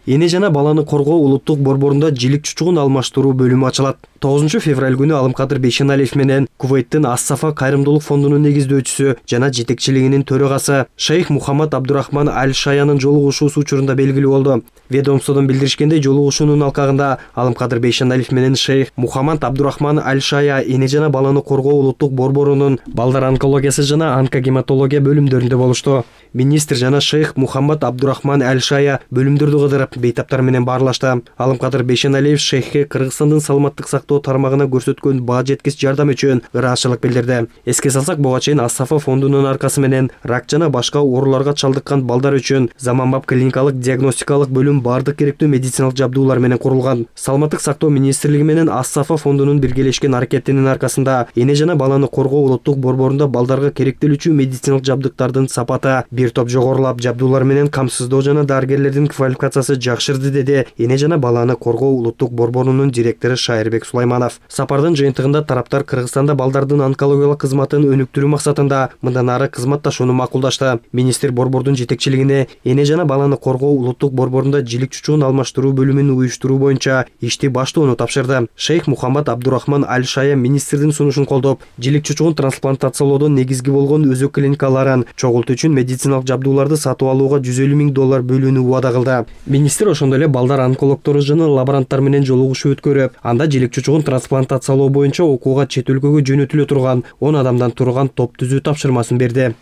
Эне жана баланы коргоо улуттук борборунда жилик чучугун алмаштыруу бөлүмү ачылат. 9 февраль күнү Алымкадыр Бейшеналиев менен Кувейттин Ас-Сафа кайрымдуулук фондунун негиздөөчүсү жана жетекчилигинин төрагасы Шейх Мухаммад Абдурахман Аль-Шаянын жолугушуусу учурунда белгилүү болду. Ведомстводон билдиришкендей, жолугушуунун алкагында Алымкадыр Бейшеналиев менен Шейх Мухаммад Абдурахман Аль-Шая эне жана баланы коргоо улуттук борборунун балдар онкологиясы жана онкогематология бөлүмдөрүндө болушту. Министр жана Шейх Мухаммад Абдурахман Аль-Шая бөлүмдөрдү кыдырып, бейтаптар менен баарлашты. Алымкадыр Бейшеналиев Шейхке Кыргызстандын саламаттык сактоо тармагына көрсөткөн баа жеткис жардам үчүн ыраазычылык билдирди. Эске салсак, буга чейин Ас-Сафа фондунун аркасы менен рак жана башка ооруларга чалдыккан балдар үчүн заманбап клиникалык диагностикалык бөлүм бардык керектүү медициналык жабдуулар менен курулган. Саламаттык сактоо министрлиги менен Ас-Сафа фондунун биргелешкен аракетинин аркасында эне жана баланы коргоо улуттук борборунда балдарга керектелүүчү медициналык жабдыктардын сапаты бир топ жогорулап, жабдуулар менен камсыздоо жана дарыгерлердин квалификациясы жакшырды, деди эне жана баланы коргоо улуттук борборунун директору Шайырбек Сулайманов. Сапардын жыйынтыгында тараптар Кыргызстанда балдардын онкологиялык кызматын өнүктүрүү максатында мындан ары кызматташууну макулдашты. Министр борбордун жетекчилигине эне жана баланы коргоо улуттук борборунда жилик чучугун алмаштыруу бөлүмүн уюштуруу боюнча ишти баштоону тапшырды. Шейх Мухаммад Абдурахман Аль-Шая министрдин сунушун колдоп, жилик чучугун трансплантациялоодон негизги болгон өзөк клиникаларын чогултуу үчүн медициналык жабдууларды сатып алууга $150 000 бөлүүнү убада кылды. Министр ошондой эле балдар онкологтору жана лаборанттар менен жолугушуу өткөрүп, анда жилик чучугун трансплантациялоо боюнча окууга чет өлкөгө жөнөтүлө турган 10 адамдан турган топ түзүү тапшырмасын берди.